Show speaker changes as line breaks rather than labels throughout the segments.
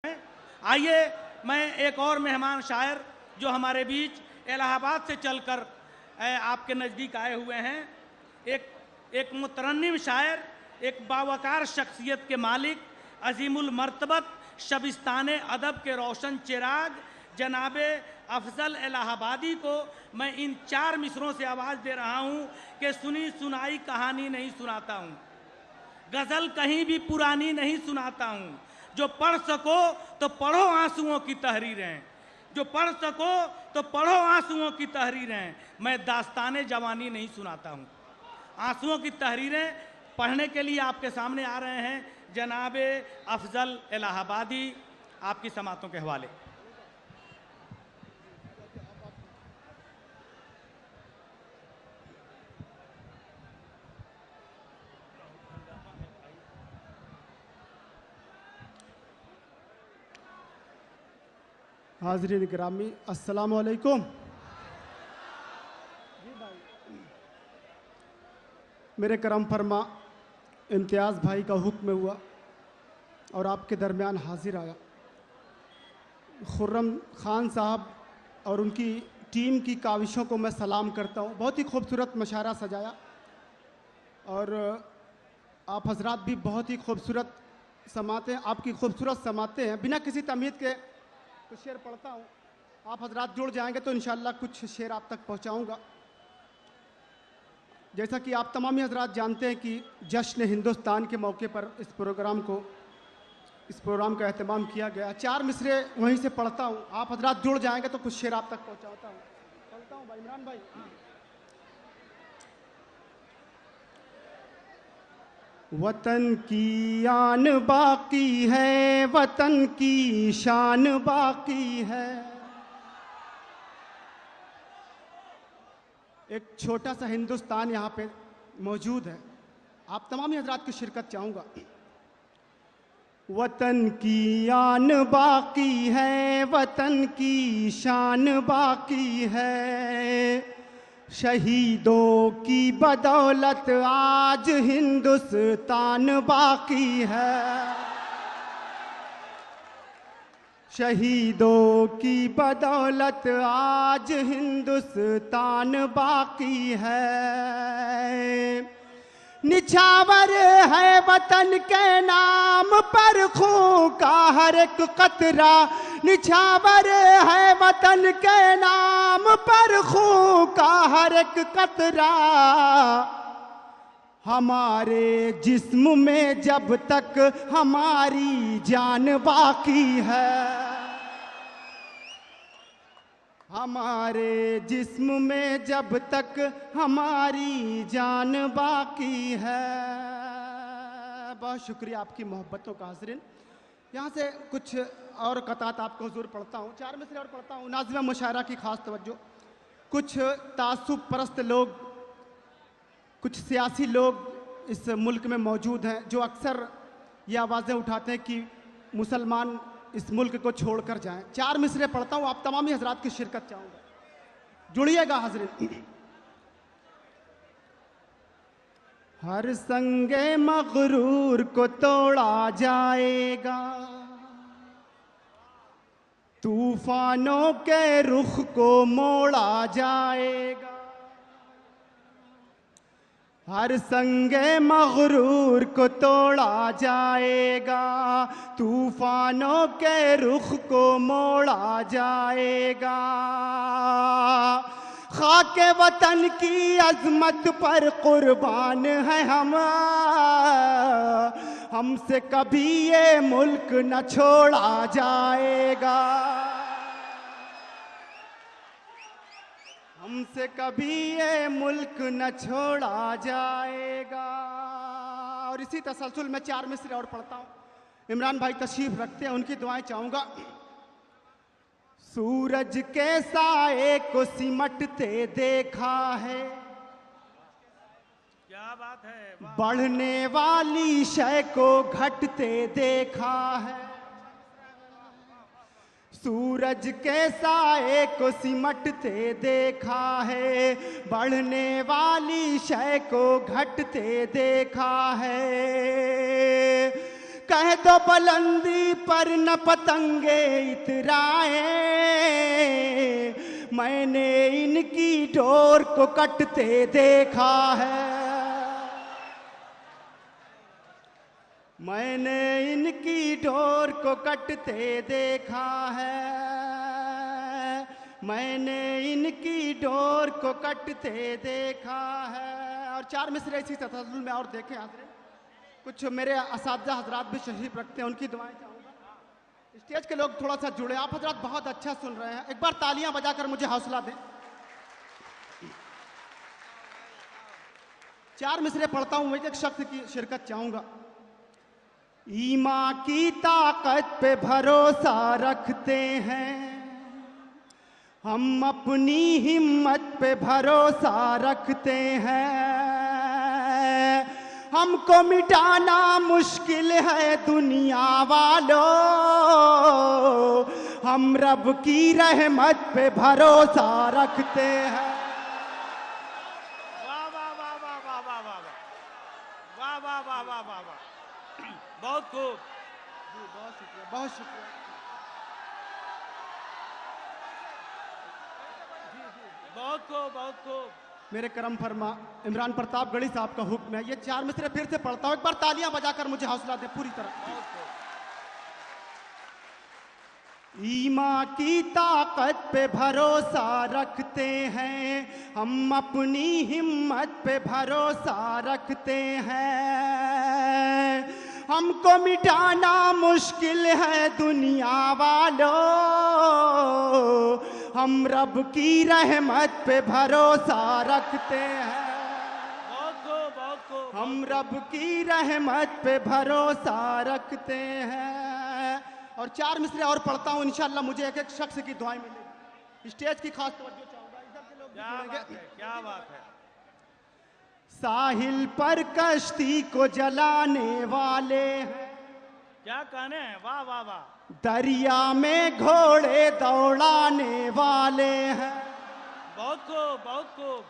आइए मैं एक और मेहमान शायर जो हमारे बीच इलाहाबाद से चलकर आपके नज़दीक आए हुए हैं, एक मुतरन्निम शायर, एक बावकार शख्सियत के मालिक, अजीमुल मर्तबत शबिस्तान अदब के रोशन चिराग जनाब अफजल इलाहाबादी को मैं इन 4 मिसरों से आवाज़ दे रहा हूँ कि सुनी सुनाई कहानी नहीं सुनाता हूँ, गज़ल कहीं भी पुरानी नहीं सुनाता हूँ, जो पढ़ सको तो पढ़ो आंसुओं की तहरीरें, जो पढ़ सको तो पढ़ो आंसुओं की तहरीरें, मैं दास्ताने जवानी नहीं सुनाता हूँ। आंसुओं की तहरीरें पढ़ने के लिए आपके सामने आ रहे हैं जनाब अफजल इलाहाबादी, आपकी समातों के हवाले।
हाज़रीन गिरामी अस्सलाम वालेकुम। मेरे करम फरमा इम्तियाज़ भाई का हुक्म हुआ और आपके दरमियान हाजिर आया। खुर्रम ख़ान साहब और उनकी टीम की काविशों को मैं सलाम करता हूँ। बहुत ही खूबसूरत मशारा सजाया और आप हजरात भी बहुत ही खूबसूरत समाते हैं, आपकी खूबसूरत समाते हैं। बिना किसी तमीज़ के कुछ शेर पढ़ता हूँ, आप हजरात जुड़ जाएंगे तो इंशाअल्लाह कुछ शेर आप तक पहुँचाऊँगा। जैसा कि आप तमामी हजरात जानते हैं कि जश्न हिंदुस्तान के मौके पर इस प्रोग्राम का एहतमाम किया गया। 4 मिसरे वहीं से पढ़ता हूँ, आप हजरात जुड़ जाएंगे तो कुछ शेर आप तक पहुँचाता हूँ। पढ़ता हूँ भाई इमरान भाई। वतन की आन बाकी है, वतन की शान बाकी है। एक छोटा सा हिंदुस्तान यहाँ पे मौजूद है, आप तमाम हजरात की शिरकत चाहूँगा। वतन की आन बाकी है, वतन की शान बाकी है, शहीदों की बदौलत आज हिंदुस्तान बाकी है, शहीदों की बदौलत आज हिंदुस्तान बाकी है। निछावर है वतन के नाम पर खून का हर एक कतरा, निछावर है वतन के नाम पर खून का हर एक कतरा, हमारे जिस्म में जब तक हमारी जान बाकी है, हमारे जिस्म में जब तक हमारी जान बाकी है। बहुत शुक्रिया आपकी मोहब्बतों का हाज़रीन। यहाँ से कुछ और कतात आपको हुजूर पढ़ता हूँ, 4 मिसरे और पढ़ता हूँ। नाज़िम मुशायरा की ख़ास तवज्जो। कुछ तासुब परस्त लोग, कुछ सियासी लोग इस मुल्क में मौजूद हैं जो अक्सर ये आवाज़ें उठाते हैं कि मुसलमान इस मुल्क को छोड़कर जाएं। 4 मिसरे पढ़ता हूँ, आप तमामी हजरात की शिरकत चाहूँगा, जुड़िएगा हाज़रीन। हर संगे मगरूर को तोड़ा जाएगा, तूफानों के रुख को मोड़ा जाएगा, हर संगे मगरूर को तोड़ा जाएगा, तूफानों के रुख को मोड़ा जाएगा, खाके वतन की अजमत पर कुर्बान है हम, हमसे कभी ये मुल्क न छोड़ा जाएगा, हमसे कभी ये मुल्क न छोड़ा जाएगा। और इसी तसलसल में 4 मिसरे और पढ़ता हूँ। इमरान भाई तशरीफ रखते हैं, उनकी दुआएं चाहूँगा। सूरज के साए को सिमटते देखा है,
क्या बात है,
बढ़ने वाली शय को घटते देखा है, सूरज के साए को सिमटते देखा है, बढ़ने वाली शय को घटते देखा है, कह दो बुलंदी पर न पतंगे इतराए, मैंने इनकी डोर को कटते देखा है, मैंने इनकी डोर को कटते देखा है, मैंने इनकी डोर को कटते देखा है। और 4 मिसरे इसी तसल्जुल में और देखें हाज़रीन, कुछ मेरे असातिज़ा हजरात भी तशरीफ रखते हैं, उनकी दुआएं चाहूँगा। स्टेज के लोग थोड़ा सा जुड़े, आप हजरात बहुत अच्छा सुन रहे हैं, एक बार तालियां बजाकर मुझे हौसला दें। 4 मिसरे पढ़ता हूँ, मैं एक शख्स की शिरकत चाहूँगा। ईमान की ताकत पे भरोसा रखते हैं, हम अपनी हिम्मत पे भरोसा रखते हैं, हमको मिटाना मुश्किल है दुनिया वालों, हम रब की रहमत पे भरोसा रखते हैं।
वाह वाह वाह वाह वाह वाह वाह वाह वाह वाह वाह वाह वाह, बहुत खूब
जी, बहुत शुक्रिया, बहुत शुक्रिया।
बहुत खूब बहुत खूब।
मेरे करम फरमा इमरान प्रतापगढ़ी साहब का हुक्म है। ये 4 मिसरे फिर से पढ़ता हूँ, एक बार तालियां बजाकर मुझे हौसला दे पूरी तरह। ईमान की ताकत पे भरोसा रखते हैं, हम अपनी हिम्मत पे भरोसा रखते हैं, हमको मिटाना मुश्किल है दुनिया वालों, हम रब की रहमत पे भरोसा रखते हैं,
बहुत खूब बहुत खूब।
हम रब की रहमत पे भरोसा रखते हैं। और 4 मिसरे और पढ़ता हूँ, इंशाल्लाह मुझे एक एक शख्स की दुआएं मिलेगी। स्टेज की खास तवज्जो चाहूंगा, इधर के लोग भी
क्या
जुड़ेंगे।
बात है, क्या बात है।
साहिल पर कश्ती को जलाने वाले हैं,
क्या कहने हैं, वाह वाह वाह।
दरिया में घोड़े दौड़ाने वाले हैं,
बहुत खूब बहुत खूब।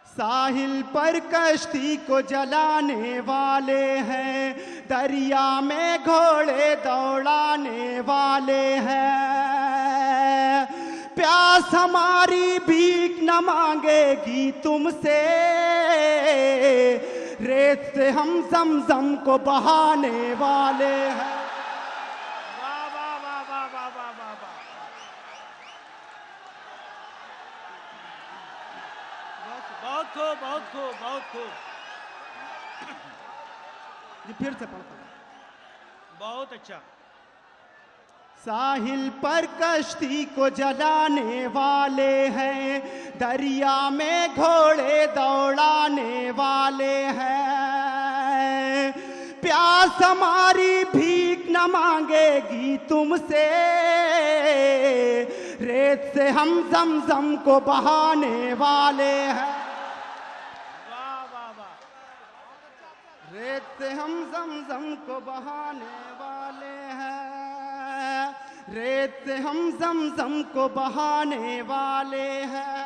साहिल पर कश्ती को जलाने वाले हैं, दरिया में घोड़े दौड़ाने वाले हैं, प्यास हमारी भीख न मांगेगी तुमसे, रेत से हम ज़मज़म को बहाने वाले हैं।
वाह वाह वाह वाह वाह वाह वाह वाह। बहुत खूब बहुत खूब बहुत खूब।
जी फिर से पढ़ता हूँ।
बहुत अच्छा।
साहिल पर कश्ती को जलाने वाले हैं, दरिया में घोड़े दौड़ाने वाले हैं, प्यास हमारी भीख न मांगेगी तुमसे, रेत से हम ज़मज़म को बहाने वाले हैं,
वाह वाह वाह।
रेत से हम ज़मज़म को बहाने वाले हैं, रेत से हम ज़मज़म को बहाने वाले हैं।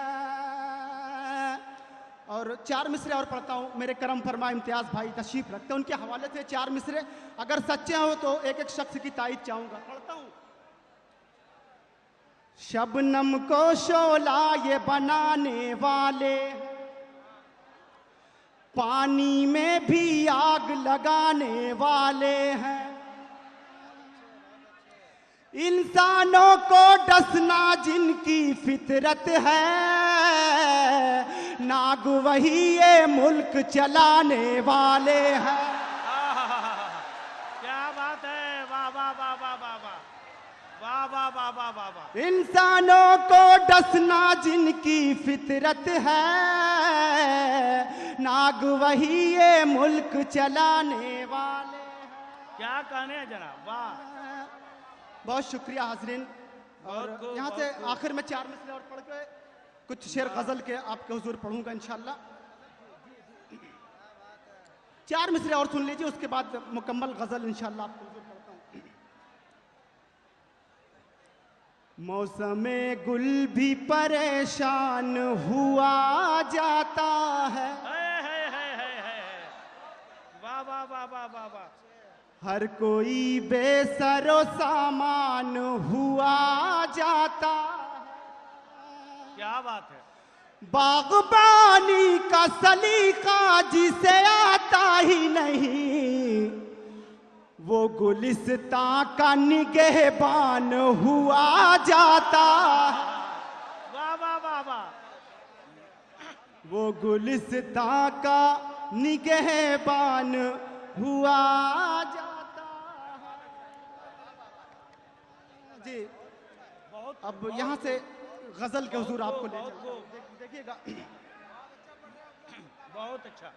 और 4 मिसरे और पढ़ता हूँ, मेरे करम फरमा इम्तियाज़ भाई तशरीफ रखते हैं, उनके हवाले से 4 मिसरे अगर सच्चे हो तो एक एक शख्स की तारीफ चाहूँगा। पढ़ता हूँ। शबनम को शोला ये बनाने वाले, पानी में भी आग लगाने वाले हैं, इंसानों को डसना जिनकी फितरत है, नाग वही ये मुल्क चलाने वाले हैं।
क्या बात है, वाह वाह वाह वाह वाह वाह वाह वाह वाह वाह वाह वाह।
इंसानों को डसना जिनकी फितरत है, नाग वही ये मुल्क चलाने वाले हैं।
क्या कहने हैं जनाब, वाह।
बहुत शुक्रिया हाजरीन। और
बहुत खूब,
यहाँ
बहुत
से
खूब।
आखिर में 4 मिसरे और पढ़ के कुछ शेर गजल के आपके हुजूर पढ़ूंगा इंशाल्लाह। 4 मिसरे और सुन लीजिए, उसके बाद मुकम्मल गजल इंशाल्लाह आपके हुजूर पढ़ता हूँ। मौसमे गुल भी परेशान हुआ जाता है,
वाह वाह वाह वाह वाह वाह।
हर कोई बेसरो सामान हुआ जाता है।
क्या बात है।
बागबानी का सलीका जिसे आता ही नहीं, वो गुलिस्तां का निगहबान हुआ जाता है।
वाह वाह वाह वाह।
वो गुलिस्तां का निगहबान हुआ जाता है। जी
बहुत
अब यहाँ से गजल के हुजूर आपको ले चलते हैं। देखिएगा,
बहुत अच्छा।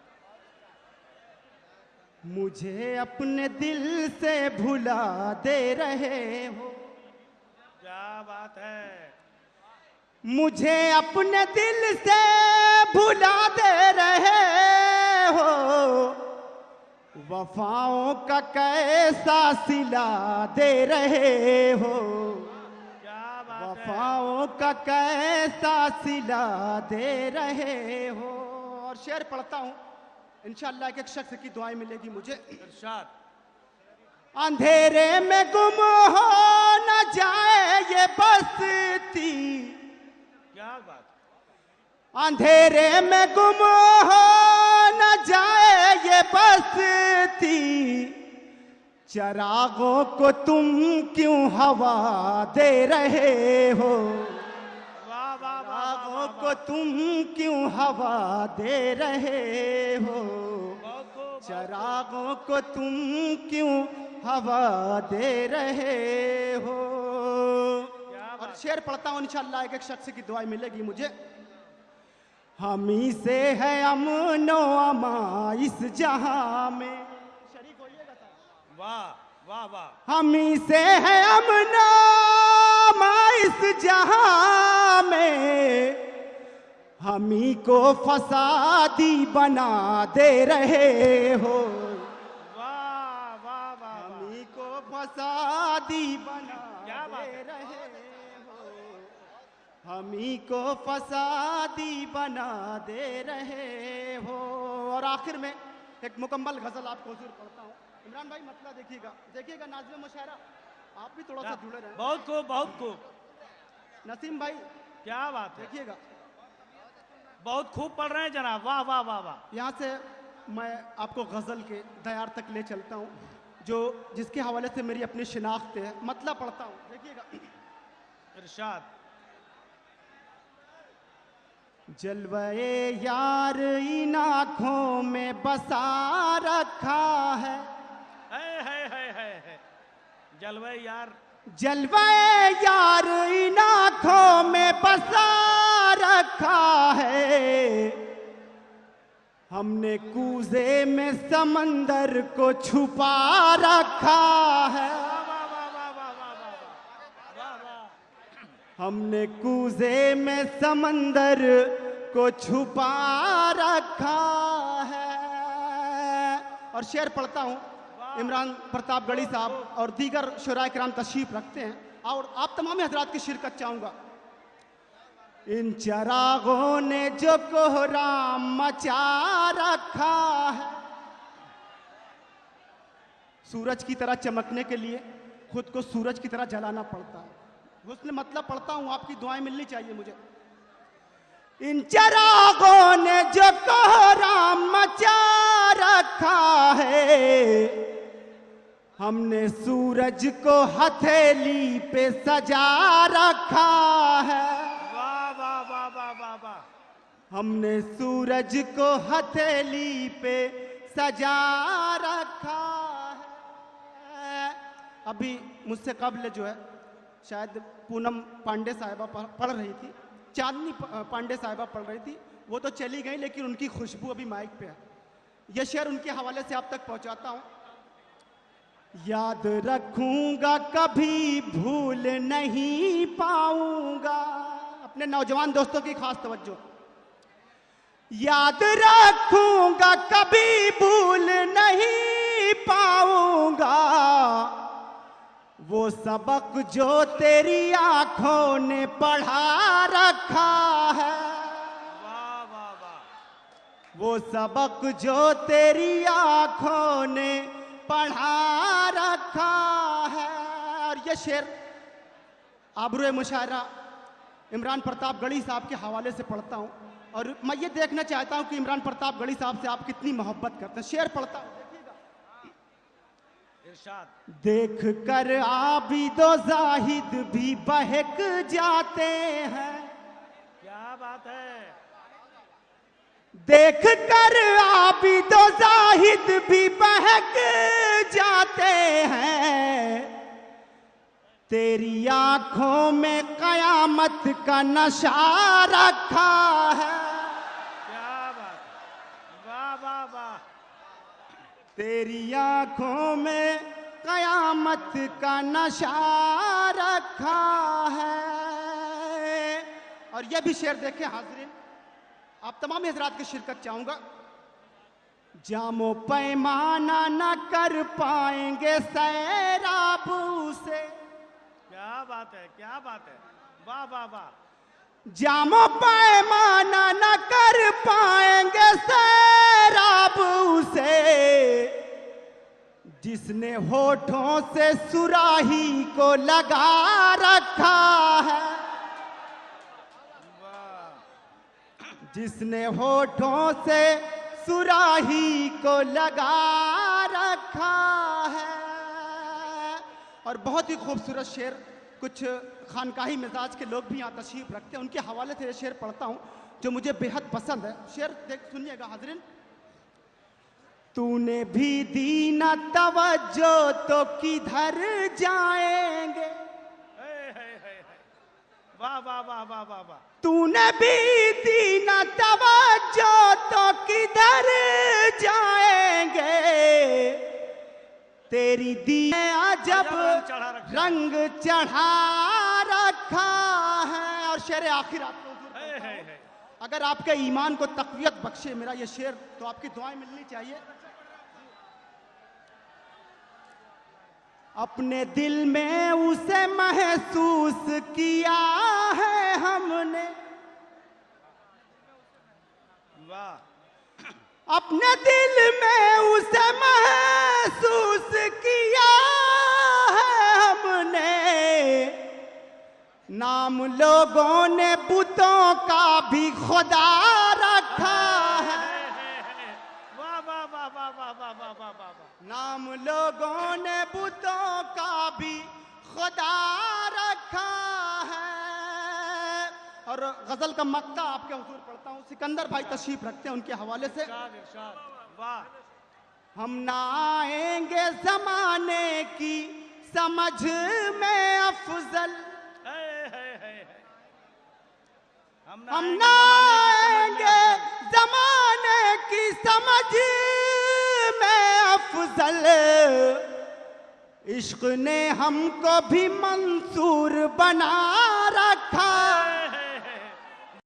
मुझे अपने दिल से भुला दे रहे हो।
क्या बात है।
मुझे अपने दिल से भुला दे रहे हो, वफाओं का कैसा सिला दे रहे हो।
क्या बात है।
वफाओं का कैसा सिला दे रहे हो। और शेर पढ़ता हूँ, इंशाअल्लाह एक एक शख्स की दुआएं मिलेगी मुझे।
इरशाद।
अंधेरे में गुम हो न जाए ये बस्ती,
क्या बात।
अंधेरे में गुम हो न जाए ये बस्ती, चिरागों को तुम क्यों हवा दे रहे हो।
वाह वाह वाह।
चिरागों को तुम क्यों हवा दे रहे हो। चिरागों को तुम क्यों हवा दे रहे हो। और शेर पढ़ता हूँ, इंशाअल्लाह एक एक शख्स की दुआएं मिलेगी मुझे। हम ही से है अमनो अमा इस जहां में। शरीक होइएगा साहब।
वाह वाह वाह।
हम ही से है अमनो अमा इस जहां में, हम ही को फसादी बना दे रहे हो।
वाह वाह वाह।
हम ही को फसादी बना
क्या बात
दे
है।
रहे हो। हम ही को फसादी बना दे रहे हो। और आखिर में एक मुकम्मल गजल आपको हुजूर पढ़ता हूँ। इमरान भाई मतला देखिएगा, देखिएगा नाज़िम मुशायरा आप भी थोड़ा सा जुड़े रहें।
बहुत खूब बहुत खूब।
नसीम भाई
क्या बात है।
देखिएगा,
बहुत खूब पढ़ रहे हैं जनाब। वाह वाह वाह वाह।
यहाँ से मैं आपको गज़ल के दयार तक ले चलता हूँ, जो जिसके हवाले से मेरी अपनी शिनाख्त है। मतलब पढ़ता हूँ, देखिएगा।
इरशाद।
जलवे यार इन आँखों में बसा रखा है।
है। जलवे यार।
जलवे यार इन आँखों में बसा रखा है। हमने कूजे में समंदर को छुपा रखा है।
वाह वाह वाह वाह वाह वाह वाह वाह।
हमने कूजे में समंदर को छुपा रखा है। और शेर पढ़ता हूँ, इमरान प्रतापगढ़ी साहब और दीगर शुराए किराम तशरीफ रखते हैं और आप तमाम हजरात की शिरकत चाहूँगा। इन चिरागों ने जो कोहराम मचा रखा है, सूरज की तरह चमकने के लिए खुद को सूरज की तरह जलाना पड़ता है। हुस्न मतलब पढ़ता हूँ, आपकी दुआएं मिलनी चाहिए मुझे। इन चिरागों ने जो कोहराम मचा रखा है, हमने सूरज को हथेली पे सजा रखा है।
वाह वाह वाह वाह वाह वाह।
हमने सूरज को हथेली पे सजा रखा है। अभी मुझसे कबल जो है शायद पूनम पांडे साहिबा पढ़ रही थी, चांदनी पांडे साहिबा पढ़ रही थी, वो तो चली गई लेकिन उनकी खुशबू अभी माइक पे है। यह शेर उनके हवाले से आप तक पहुंचाता हूं। याद रखूंगा कभी भूल नहीं पाऊंगा। अपने नौजवान दोस्तों की खास तवज्जो। याद रखूंगा कभी भूल नहीं पाऊंगा, वो सबक जो तेरी आंखों ने पढ़ा रखा है।
वाह वाह वाह।
वो सबक जो तेरी आंखों ने पढ़ा रखा है। और ये शेर आबरू मुशायरा इमरान प्रताप गढ़ी साहब के हवाले से पढ़ता हूँ, और मैं ये देखना चाहता हूँ कि इमरान प्रताप गढ़ी साहब से आप कितनी मोहब्बत करते हैं। शेर पढ़ता हूँ, देख कर आबिदो जाहिद भी बहक जाते हैं।
क्या बात है।
देख कर आबिदो जाहिद भी बहक जाते हैं। तेरी आंखों में कयामत का नशा रखा है।
क्या बात, वाह वाह वाह।
तेरी आंखों में कयामत का नशा रखा है। और यह भी शेर देखें हाज़रीन, आप तमाम हज़रात की शिरकत चाहूंगा। जामो पैमाना न कर पाएंगे सैराब से।
क्या बात है, क्या बात है, वाह वाह वाह।
जामो पैमाना न कर पाएंगे सैराब से, जिसने होठों से सुराही को लगा रखा है। जिसने होठों से सुराही को लगा रखा है। और बहुत ही खूबसूरत शेर, कुछ खानकाही मिजाज के लोग भी यहाँ तशरीफ रखते हैं, उनके हवाले से ये शेर पढ़ता हूँ जो मुझे बेहद पसंद है। शेर देख सुनिएगा हाज़रीन। तूने भी दी न तवज्जो तो किधर जाएंगे।
वाह वाह वाह वाह वाह वाह।
तूने भी दी न तवज्जो तो किधर जाएंगे। तेरी दी अजब रंग चढ़ा रखा है। और शेर आखिर आपको अगर आपके ईमान को तक़वियत बख्शे मेरा ये शेर, तो आपकी दुआएं मिलनी चाहिए। अपने दिल में उसे महसूस किया है हमने।
वाह।
अपने दिल में उसे महसूस किया है हमने। नाम लोगों ने बुतों का भी खुदा रखा है।
वाह वाह वाह वाह वाह वाह वाह वाह वाह।
नाम लोगों ने बुतों का भी खुदा रखा है। और गजल का मक्ता आपके हुजूर पढ़ता हूँ, सिकंदर भाई तशरीफ रखते हैं, उनके हवाले से।
वाह।
हम ना आएंगे जमाने की समझ में अफजल। हम ना आएंगे जमाने की समझ में अफजल। इश्क ने हमको भी मंसूर बना रखा।